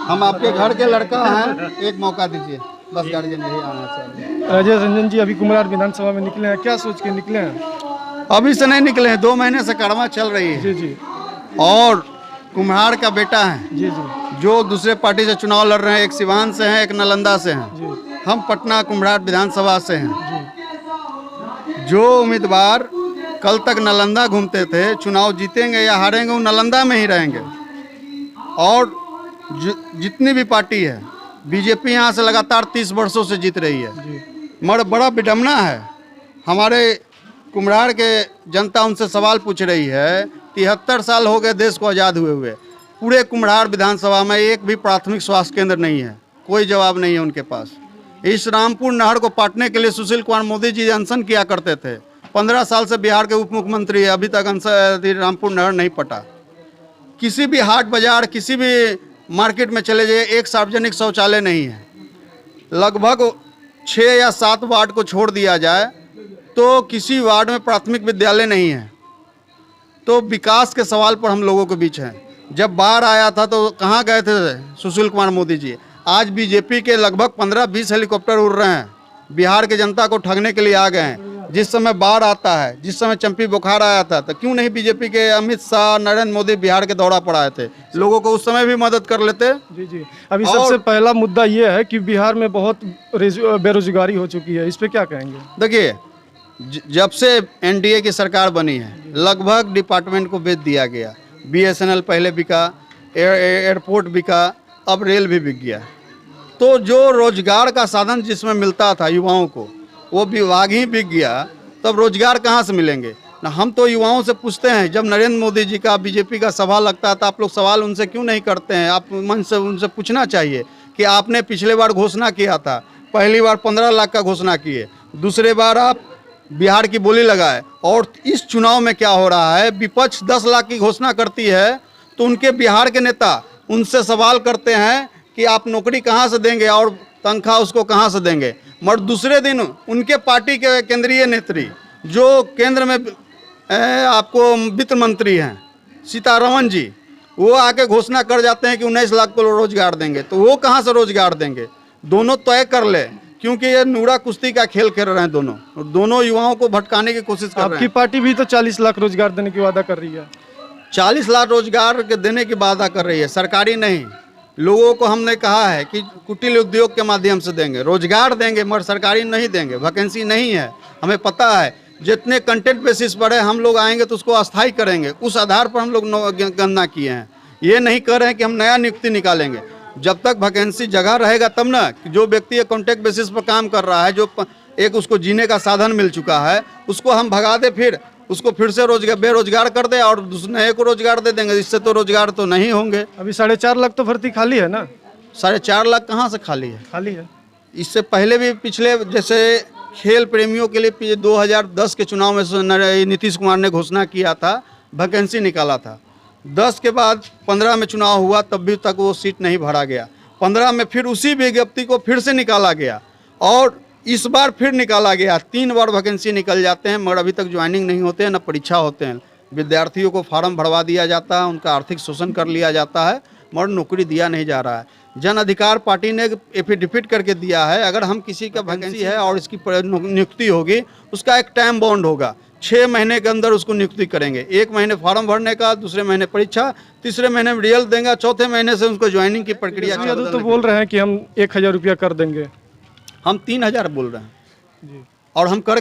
हम आपके घर के लड़का हैं, एक मौका दीजिए बस। गार्जियन यही आना चाहिए। राजेश रंजन जी अभी कुम्हरार विधानसभा में निकले हैं, क्या सोच के निकले हैं? अभी से नहीं निकले हैं, 2 महीने से कड़वा चल रही है। जी जी और कुम्हार का बेटा है जी जी जो दूसरे पार्टी से चुनाव लड़ रहे हैं, एक सिवान से हैं, एक नालंदा से हैं। जी हम पटना कुम्हार विधानसभा से हैं। जी जो उम्मीदवार कल तक नालंदा घूमते थे, चुनाव जीतेंगे या हारेंगे वो नालंदा में ही रहेंगे। और जितनी भी पार्टी है, बीजेपी यहाँ से लगातार 30 वर्षों से जीत रही है। जी मगर बड़ा विडम्बना है, हमारे कुम्हार के जनता उनसे सवाल पूछ रही है। 73 साल हो गए देश को आज़ाद हुए। पूरे कुम्हार विधानसभा में एक भी प्राथमिक स्वास्थ्य केंद्र नहीं है, कोई जवाब नहीं है उनके पास। इस रामपुर नहर को पाटने के लिए सुशील कुमार मोदी जी अनशन किया करते थे। 15 साल से बिहार के उप मुख्यमंत्री है, अभी तक रामपुर नहर नहीं पटा। किसी भी हाट बाजार, किसी भी मार्केट में चले जाइए, एक सार्वजनिक शौचालय नहीं है। लगभग 6 या 7 वार्ड को छोड़ दिया जाए तो किसी वार्ड में प्राथमिक विद्यालय नहीं है। तो विकास के सवाल पर हम लोगों के बीच हैं। जब बाढ़ आया था तो कहाँ गए थे सुशील कुमार मोदी जी? आज बीजेपी के लगभग 15-20 हेलीकॉप्टर उड़ रहे हैं, बिहार के जनता को ठगने के लिए आ गए हैं। जिस समय बाढ़ आता है, जिस समय चंपी बुखार आया था, तो क्यों नहीं बीजेपी के अमित शाह, नरेंद्र मोदी बिहार के दौरा पर आए थे? लोगों को उस समय भी मदद कर लेते। जी जी अभी सबसे पहला मुद्दा ये है कि बिहार में बहुत बेरोजगारी हो चुकी है, इस पे क्या कहेंगे? देखिए, जब से एनडीए की सरकार बनी है, लगभग डिपार्टमेंट को बेच दिया गया। बीएसएनएल पहले बिका, एयरपोर्ट बिका, अब रेल भी बिक गया। तो जो रोजगार का साधन जिसमें मिलता था युवाओं को, वो विभाग ही बिक गया। तब रोजगार कहाँ से मिलेंगे ना? हम तो युवाओं से पूछते हैं, जब नरेंद्र मोदी जी का बीजेपी का सभा लगता है तो आप लोग सवाल उनसे क्यों नहीं करते हैं? आप मन से उनसे पूछना चाहिए कि आपने पिछले बार घोषणा किया था, पहली बार 15 लाख का घोषणा किए, दूसरे बार आप बिहार की बोली लगाए, और इस चुनाव में क्या हो रहा है? विपक्ष 10 लाख की घोषणा करती है तो उनके बिहार के नेता उनसे सवाल करते हैं कि आप नौकरी कहाँ से देंगे और तनख्वाह उसको कहाँ से देंगे। मगर दूसरे दिन उनके पार्टी के केंद्रीय नेत्री जो केंद्र में आपको वित्त मंत्री हैं सीतारमण जी, वो आके घोषणा कर जाते हैं कि 19 लाख को रोजगार देंगे। तो वो कहाँ से रोजगार देंगे? दोनों तय कर ले, क्योंकि ये नूरा कुश्ती का खेल खेल रहे हैं दोनों युवाओं को भटकाने की कोशिश कर रहे हैं। आपकी पार्टी भी तो 40 लाख रोजगार देने की वादा कर रही है। 40 लाख रोजगार के देने की वादा कर रही है, सरकारी नहीं। लोगों को हमने कहा है कि कुटीर उद्योग के माध्यम से देंगे, रोजगार देंगे, मगर सरकारी नहीं देंगे। वैकेंसी नहीं है, हमें पता है। जितने कंटेंट बेसिस पर है, हम लोग आएंगे तो उसको अस्थायी करेंगे, उस आधार पर हम लोग गणना किए हैं। ये नहीं कर रहे हैं कि हम नया नियुक्ति निकालेंगे। जब तक वैकेंसी जगह रहेगा तब ना, जो व्यक्ति कॉन्ट्रैक्ट बेसिस पर काम कर रहा है, जो एक उसको जीने का साधन मिल चुका है, उसको हम भगा दे, फिर उसको फिर से बेरोजगार कर दे और नए को रोजगार दे देंगे। इससे तो रोजगार तो नहीं होंगे। अभी 4.5 लाख तो भर्ती खाली है ना? 4.5 लाख कहाँ से खाली है? खाली है। इससे पहले भी पिछले, जैसे खेल प्रेमियों के लिए 2010 के चुनाव में नीतीश कुमार ने घोषणा किया था, वैकेंसी निकाला था। 10 के बाद 15 में चुनाव हुआ, तब भी तक वो सीट नहीं भरा गया। 15 में फिर उसी विज्ञप्ति को फिर से निकाला गया और इस बार फिर निकाला गया। 3 बार वैकेंसी निकल जाते हैं, मगर अभी तक ज्वाइनिंग नहीं होते हैं, न परीक्षा होते हैं। विद्यार्थियों को फार्म भरवा दिया जाता है, उनका आर्थिक शोषण कर लिया जाता है, मगर नौकरी दिया नहीं जा रहा है। जन अधिकार पार्टी ने एफिडेविट करके दिया है, अगर हम किसी का वैकेंसी है और इसकी नियुक्ति होगी, उसका एक टाइम बाउंड होगा, 6 महीने के अंदर उसको नियुक्ति करेंगे। 1 महीने फॉर्म भरने का, दूसरे महीने परीक्षा, तीसरे महीने में रिजल्ट देंगे, चौथे महीने से उसको ज्वाइनिंग की प्रक्रिया। तो बोल रहे हैं कि हम 1000 रुपया कर देंगे। हम 3000 बोल रहे हैं जी। और हम करके